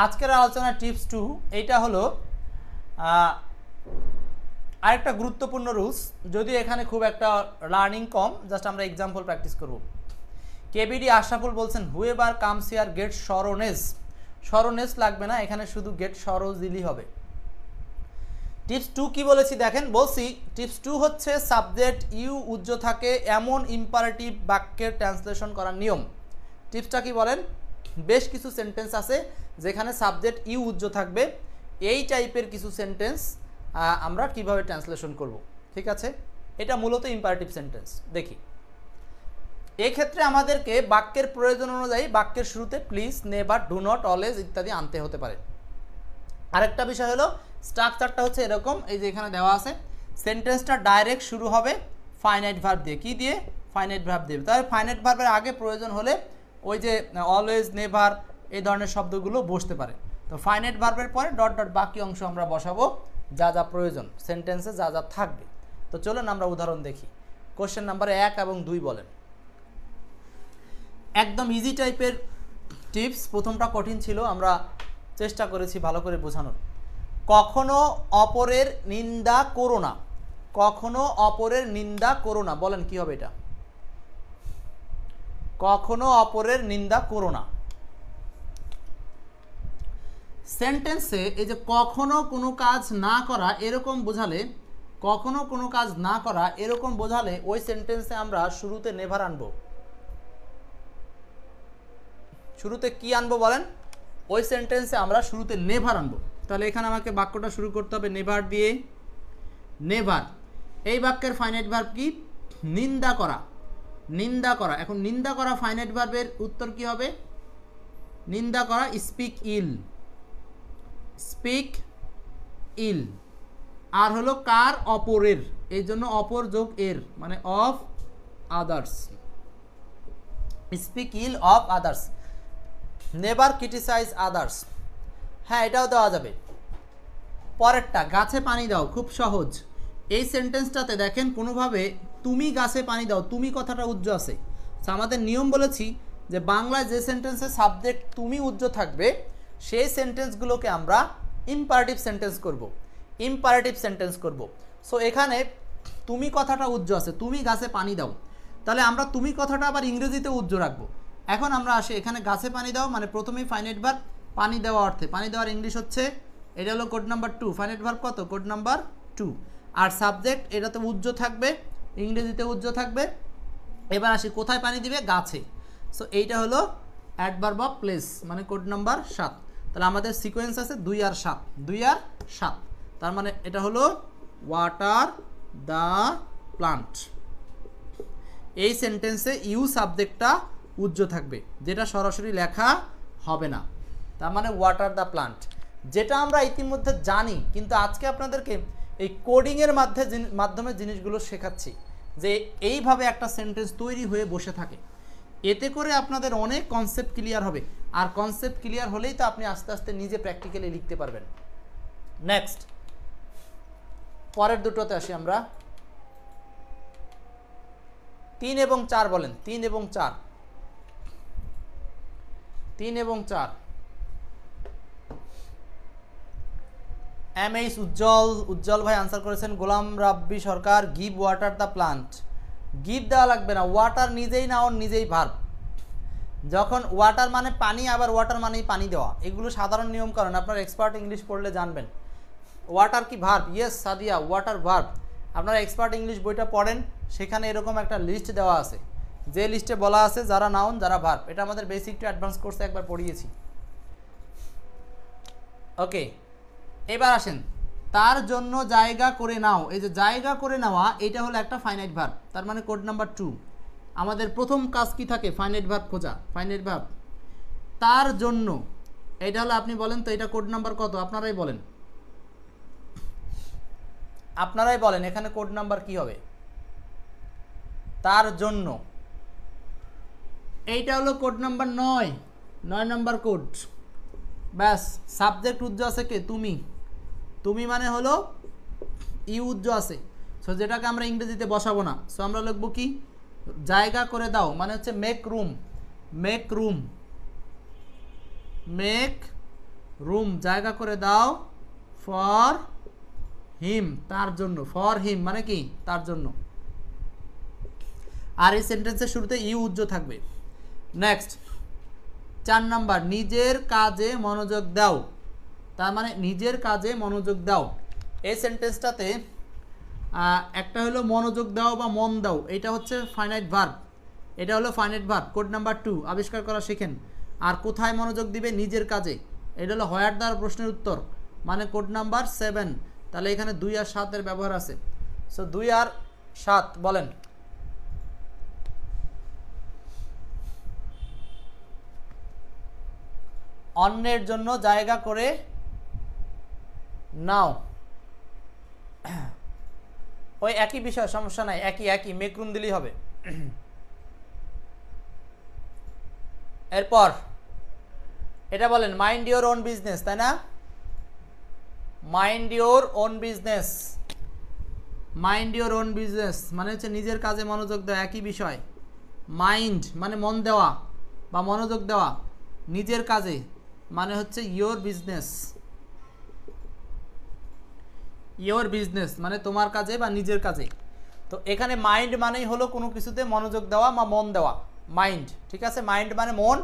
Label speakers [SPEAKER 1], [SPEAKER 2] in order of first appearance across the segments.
[SPEAKER 1] আজকের আলোচনা টিপস 2 এইটা হলো আরেকটা গুরুত্বপূর্ণ রুলস, যদিও এখানে খুব একটা লার্নিং কম, জাস্ট আমরা এক্সাম্পল প্র্যাকটিস করব। কেবিডি আশরাফুল বলছেন হুয়েভার কামস হিয়ার গেট সরোনেস। সরোনেস লাগবে না, এখানে শুধু গেট সরোজ দিলেই হবে। টিপস 2 কি বলেছি দেখেন, বলছি টিপস 2 হচ্ছে সাবজেক্ট ইউ উজ্জ্ব থাকে এমন ইম্পারেটিভ বাক্যের ট্রান্সলেশন করার নিয়ম। টিপসটা কি বলেন, বেশ কিছু সেন্টেন্স আছে যেখানে সাবজেক্ট ইউ উজ্জ্ব থাকবে, এই টাইপের কিছু সেন্টেন্স আমরা কিভাবে ট্রান্সলেশন করব। ঠিক আছে, এটা মূলত ইম্পারেটিভ সেন্টেন্স। দেখি, এক্ষেত্রে আমাদেরকে বাক্যের প্রয়োজন অনুযায়ী বাক্যের শুরুতে please, never, do not, always ইত্যাদি আনতে হতে পারে। আরেকটা বিষয় হলো স্ট্রাকচারটা হচ্ছে এরকম, এই যে এখানে দেওয়া আছে, সেন্টেন্সটা ডাইরেক্ট শুরু হবে ফাইনাইট ভার্ব দিয়ে। কি দিয়ে? ফাইনাইট ভার্ব দিয়ে। তবে ফাইনাইট ভার্বের আগে প্রয়োজন হলে ওই যে অলওয়েজ, নেভার এই ধরনের শব্দগুলো বসতে পারে। তো ফাইনাইট ভার্বের পরে ডট ডট বাকি অংশ আমরা বসাবো যা যা প্রয়োজন, সেন্টেন্সে যা যা থাকবে। তো চলুন আমরা উদাহরণ দেখি। কোশ্চেন নাম্বার 1 এবং 2 বলেন। একদম ইজি টাইপের টিপস, প্রথমটা কঠিন ছিল, আমরা চেষ্টা করেছি ভালো করে বোঝানোর। কখনো অপরের নিন্দা করো না। কখনো অপরের নিন্দা করো না, বলেন কি হবে এটা? কখনো অপরের নিন্দা করো না। সেন্টেন্সে এই যে কখনো কোনো কাজ না করা এরকম বোঝালে, কখনো কোনো কাজ না করা এরকম বোঝালে ওই সেন্টেন্সে আমরা শুরুতে নেভার আনবো। শুরুতে কি আনবো বলেন? ওই সেন্টেন্সে আমরা শুরুতে নেভার আনবো। তাহলে এখানে আমাকে বাক্যটা শুরু করতে হবে নেভার দিয়ে। নেভার, এই বাক্যের ফাইনাইট ভার্ব কি? নিন্দা করা। নিন্দা করা। এখন নিন্দা করা ফাইনাইট ভার্বের উত্তর কি হবে? নিন্দা করা স্পিক ইল। Speak ill. আর হলো কার? অপরের, এই জন্য অপর যোগ এর, মানে of others. Speak ill of others. Never criticise others. হ্যাঁ, এটাও দেওয়া যাবে। পরেরটা, গাছে পানি দাও, খুব সহজ। এই সেন্টেন্সটাতে দেখেন কোনোভাবে তুমি গাছে পানি দাও, তুমি কথাটা উজ্জ্ব আছে। আমাদের নিয়ম বলেছি যে বাংলায় যে সেন্টেন্সে সাবজেক্ট তুমি উজ্জ্ব থাকবে সেই সেন্টেন্সগুলোকে আমরা ইম্পারেটিভ সেন্টেন্স করব। ইম্পারেটিভ সেন্টেন্স করব। সো এখানে তুমি কথাটা উজ্জ্ব আছে, তুমি গাছে পানি দাও, তাহলে আমরা তুমি কথাটা আবার ইংরেজিতে উজ্জ্ব রাখবো। এখন আমরা আসি, এখানে গাছে পানি দাও মানে প্রথমেই ফাইনাইট ভার্ব পানি দেওয়া অর্থে। পানি দেওয়ার ইংলিশ হচ্ছে, এটা হলো কোড নাম্বার 2। ফাইনাইট ভার্ব কত? Code number 2। আর সাবজেক্ট এটাতে উজ্জ্ব থাকবে, ইংরেজিতে উজ্জ্ব থাকবে। এবার আসি, কোথায় পানি দিবে? গাছে। সো এইটা হলো অ্যাডভার্ব অফ প্লেস, মানে কোড নাম্বার 7। তাহলে আমাদের সিকোয়েন্স আছে 2 আর 7, 2 আর 7। তার মানে এটা হলো ওয়াটার দ্য প্লান্ট। এই সেন্টেন্সে ইউ সাবজেক্টটা উজ্জ্ব থাকবে, যেটা সরাসরি লেখা হবে না। তার মানে ওয়াটার দ্য প্লান্ট, যেটা আমরা ইতিমধ্যে জানি, কিন্তু আজকে আপনাদেরকে এই কোডিংয়ের মাধ্যমে জিনিসগুলো শেখাচ্ছি যে এইভাবে একটা সেন্টেন্স তৈরি হয়ে বসে থাকে। এতে করে আপনাদের অনেক কনসেপ্ট ক্লিয়ার হবে, আর কনসেপ্ট ক্লিয়ার হলেই তো আপনি আস্তে আস্তে নিজে প্র্যাকটিক্যালি লিখতে পারবেন। নেক্সট, পরের দুটোতে আসি আমরা। 3 এবং 4 বলেন। 3 এবং 4। 3 এবং 4। এমএইচ উজ্জ্বল ভাই আনসার করেছেন। Golam Rabbi Sarkar, give water the plant. Give দেওয়া লাগবে না, ওয়াটার নিজেই নাউন, নিজেই ভার্ব। যখন ওয়াটার মানে পানি, আবার ওয়াটার মানেই পানি দেওয়া, এগুলো সাধারণ নিয়ম কারণ আপনার এক্সপার্ট ইংলিশ পড়লে জানবেন। ওয়াটার কি verb? Yes Sadia, water verb. আপনারা এক্সপার্ট ইংলিশ বইটা পড়েন, সেখানে এরকম একটা লিস্ট দেওয়া আছে, যে লিস্টে বলা আছে যারা নাউন যারা ভার্ব। এটা আমাদের বেসিক টু অ্যাডভান্স কোর্সে একবার পড়িয়েছি। ওকে, এবার আসেন, তার জন্য জায়গা করে নাও। এই যে জায়গা করে নেওয়া, এটা হলো একটা ফাইনাইট ভার্ব, তার মানে কোড নাম্বার 2। আমাদের প্রথম কাজ কি থাকে? ফাইনাইট ভার্ব খোঁজা। ফাইনাইট ভার্ব তার জন্য, এটা হলো, আপনি বলেন তো এটা কোড নাম্বার কত? আপনারাই বলেন, আপনারাই বলেন এখানে কোড নাম্বার কি হবে? তার জন্য, এইটা হলো কোড নাম্বার 9, 9 নাম্বার কোড। ব্যাস, সাবজেক্ট উজ্জ্ব আছে কে? তুমি। তুমি মানে হলো ইউ উজ্জ্ব আছে, সো যেটাকে আমরা ইংরেজিতে বসাবো না। সো আমরা লিখবো কি? জায়গা করে দাও, মানে হচ্ছে make room. Make room, make room জায়গা করে দাও ফর হিম তার জন্য, ফর হিম মানে কি তার জন্য। আর এই সেন্টেন্সের শুরুতে ইউ উজ্জ্ব থাকবে। নেক্সট 4 নাম্বার, নিজের কাজে মনোযোগ দাও, তার মানে নিজের কাজে মনোযোগ দাও। এই সেন্টেন্সটাতে একটা হলো মনোযোগ দাও বা মন দাও, এটা হচ্ছে ফাইনাইট ভার্ব, এটা হলো ফাইনাইট ভার্ব। কোড নাম্বার 2 আবিষ্কার করা শিখেন। আর কোথায় মনোযোগ দিবে? নিজের কাজে। এটা হলো হোয়ার দ্বারা প্রশ্নের উত্তর, মানে কোড নাম্বার 7। তাহলে এখানে 2 আর 7 এর ব্যবহার আছে। সো 2 আর 7 বলেন। অন্যের জন্য জায়গা করে নাও, ওই একই বিষয়, সমস্যা নাই, একই মেকরুন দিলেই হবে। এরপর এটা বলেন মাইন্ড ইওর ওন বিজনেস, তাই না? Mind your own business, mind your own business মানে হচ্ছে নিজের কাজে মনোযোগ দেওয়া, একই বিষয়। মাইন্ড মানে মন দেওয়া বা মনোযোগ দেওয়া, নিজের কাজে মানে হচ্ছে ইওর বিজনেস, ইওর বিজনেস মানে তোমার কাজে বা নিজের কাজে। তো এখানে মাইন্ড মানেই হলো কোনো কিছুতে মনোযোগ দেওয়া বা মন দেওয়া, মাইন্ড, ঠিক আছে? মাইন্ড মানে মন,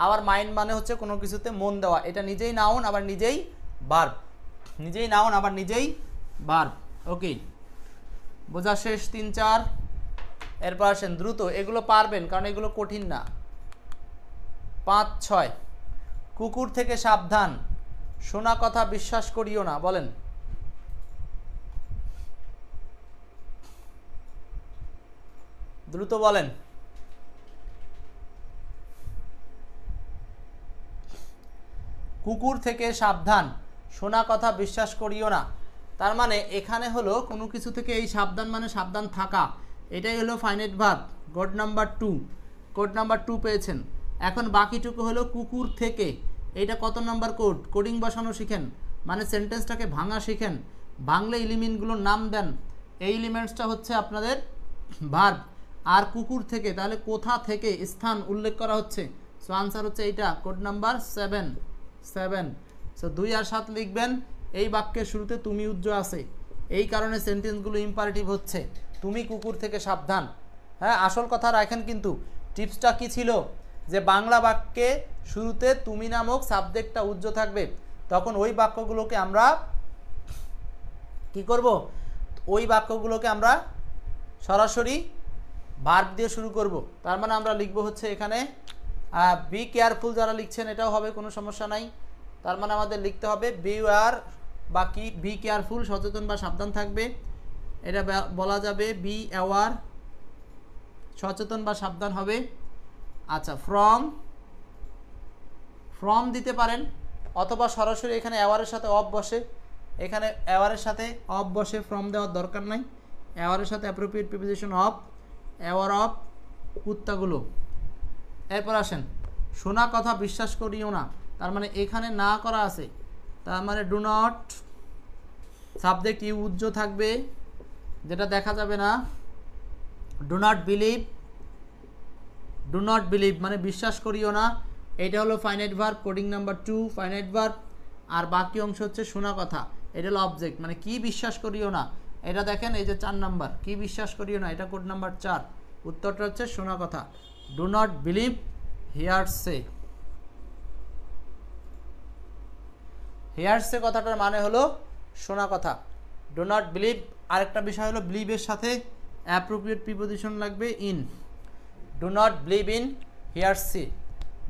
[SPEAKER 1] আবার মাইন্ড মানে হচ্ছে কোনো কিছুতে মন দেওয়া। এটা নিজেই নাউন আবার নিজেই ভার্ব, নিজেই নাউন আবার নিজেই ভার্ব। ওকে, বোঝা শেষ? 3 4। এরপর আসেন দ্রুত, এগুলো পারবেন কারণ এগুলো কঠিন না। 5 6, কুকুর থেকে সাবধান, শোনা কথা বিশ্বাস করিও না, বলেন। দ্রুত বলেন। কুকুর থেকে সাবধান, শোনা কথা বিশ্বাস করিও না। তার মানে এখানে হলো কোনো কিছু থেকে এই সাবধান মানে সাবধান থাকা, এটাই হলো finite verb. Code number 2, code number 2 পেয়েছেন। এখন বাকিটুকু হলো কুকুর থেকে, এইটা কত নাম্বার কোড? কোডিং বসানো শিখেন, মানে সেন্টেন্সটাকে ভাঙা শিখেন, ভাঙলে এলিমেন্টগুলোর নাম দেন। এই এলিমেন্টসটা হচ্ছে আপনাদের ভার্ব। আর কুকুর থেকে, তাহলে কোথা থেকে স্থান উল্লেখ করা হচ্ছে। সো আনসার হচ্ছে এইটা, কোড নাম্বার 7। সো 2 আর 7 লিখবেন। এই বাক্যের শুরুতে তুমি উজ্জ্ব আছে, এই কারণে সেন্টেন্সগুলো ইম্পারেটিভ হচ্ছে, তুমি কুকুর থেকে সাবধান। হ্যাঁ, আসল কথা রাখেন কিন্তু। টিপসটা কি ছিল? যে বাংলা বাক্যে শুরুতে তুমি নামক সাবজেক্টটা উজ্জ্ব থাকবে, তখন ওই বাক্যগুলোকে আমরা কি করব? ওই বাক্যগুলোকে আমরা সরাসরি ভার্ব দিয়ে শুরু করব। তার মানে আমরা লিখব হচ্ছে এখানে বি কেয়ারফুল, যারা লিখছেন এটাও হবে, কোনো সমস্যা নাই। তার মানে আমাদের লিখতে হবে বিওয়ার বা কি, বি কেয়ারফুল সচেতন বা সাবধান থাকবে, এটা বলা যাবে বি অ্যাওয়ার সচেতন বা সাবধান হবে। আচ্ছা, ফ্রম দিতে পারেন, অথবা সরাসরি এখানে অ্যাওয়ারের সাথে অফ বসে, এখানে অ্যাওয়ারের সাথে অফ বসে, ফ্রম দেওয়ার দরকার নাই। অ্যাওয়ারের সাথে appropriate preposition of, aware of কুত্তাগুলো। এরপর আসেন শোনা কথা বিশ্বাস করিও না, তার মানে এখানে না করা আছে, তার মানে ডু নট, সাবজেক্ট ইউ উজ্জ্ব থাকবে, যেটা দেখা যাবে না। Do not believe, do not believe মানে বিশ্বাস করিও না, এটা হলো finite verb, coding number 2 finite verb. আর বাকি অংশ হচ্ছে শোনা কথা, এটা হলো অবজেক্ট, মানে কি বিশ্বাস করিও না। এটা দেখেন এই যে 4 নাম্বার, কি বিশ্বাস করিও না, এটা কোড নাম্বার 4, উত্তরটা হচ্ছে শোনা কথা। ডু নট বিলিভ হিয়ারসে, হিয়ারসে কথাটার মানে হলো শোনা কথা। ডু নট বিলিভ, আরেকটা বিষয় হলো বিলিভের সাথে অ্যাপ্রোপ্রিয়েট প্রিপোজিশন লাগবে in. Do not believe in hearsay,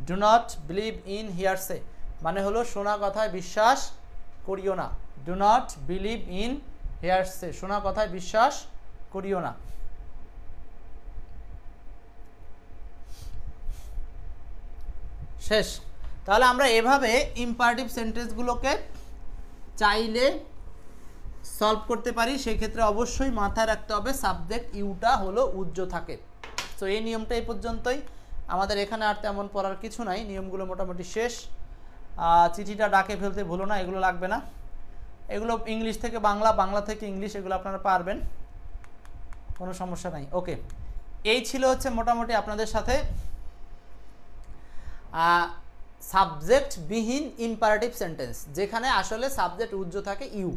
[SPEAKER 1] do not believe in hearsay মানে হলো শোনা কথায় বিশ্বাস করিও না। Do not believe in hearsay, শোনা কথায় বিশ্বাস করিও না। শেষ। তাহলে আমরা এভাবে ইম্পারেটিভ সেন্টেন্সগুলোকে চাইলে সলভ করতে পারি। সেই ক্ষেত্রে অবশ্যই মাথায় রাখতে হবে সাবজেক্ট ইউটা হলো উজ্জ্ব থাকে। তো এই নিয়মটা এই পর্যন্তই, আমাদের এখানে আর তেমন পড়ার কিছু নাই, নিয়মগুলো মোটামুটি শেষ। চিঠিটা ডাকে ফেলতে ভুলো না, এগুলো লাগবে না। এগুলো ইংলিশ থেকে বাংলা, বাংলা থেকে ইংলিশ, এগুলো আপনারা পারবেন, কোনো সমস্যা নাই। ওকে, এই ছিল হচ্ছে মোটামুটি আপনাদের সাথে সাবজেক্টবিহীন ইম্পারেটিভ সেন্টেন্স, যেখানে আসলে সাবজেক্ট উজ্জ্ব থাকে ইউ।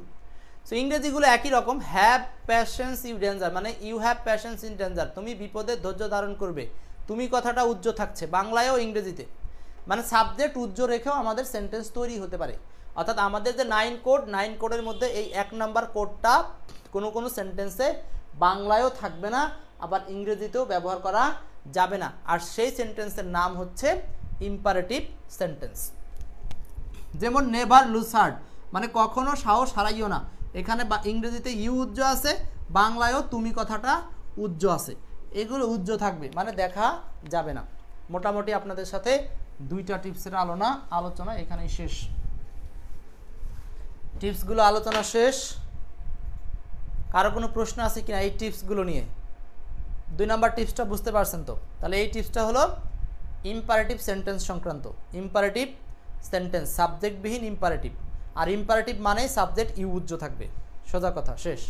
[SPEAKER 1] সো ইংরেজিগুলো একই রকম, হ্যাভ প্যাশেন্স ইউ ডেঞ্জার, মানে you have patience in danger, তুমি বিপদে ধৈর্য ধারণ করবে, তুমি কথাটা উজ্জ্ব থাকছে বাংলায়ও ইংরেজিতে। মানে সাবজেক্ট উজ্জ্ব রেখেও আমাদের সেন্টেন্স তৈরি হতে পারে। অর্থাৎ আমাদের যে 9 কোডের মধ্যে এই 1 নাম্বার কোডটা কোনো কোনো সেন্টেন্সে বাংলায়ও থাকবে না, আবার ইংরেজিতেও ব্যবহার করা যাবে না, আর সেই সেন্টেন্সের নাম হচ্ছে ইম্পারেটিভ সেন্টেন্স। যেমন নেভার লুজ হার্ট, মানে কখনো সাহস হারাইও না, এখানে ইংরেজিতে ইউ উজ্জ্ব আছে, বাংলায়ও তুমি কথাটা উজ্জ্ব আছে, এগুলো উজ্জ্ব থাকবে, মানে দেখা যাবে না। মোটামুটি আপনাদের সাথে 2টা টিপসের আলোচনা এখানেই শেষ। টিপসগুলো আলোচনা শেষ। কারো কোনো প্রশ্ন আছে কিনা এই টিপসগুলো নিয়ে? 2 নাম্বার টিপসটা বুঝতে পারছেন তো? তাহলে এই টিপসটা হলো ইম্পারেটিভ সেন্টেন্স সংক্রান্ত। ইম্পারেটিভ সেন্টেন্স সাবজেক্টবিহীন ইম্পারেটিভ, আর ইম্পারেটিভ মানে সাবজেক্ট ইউ উজ্জ্ব থাকবে, সোজা কথা, শেষ।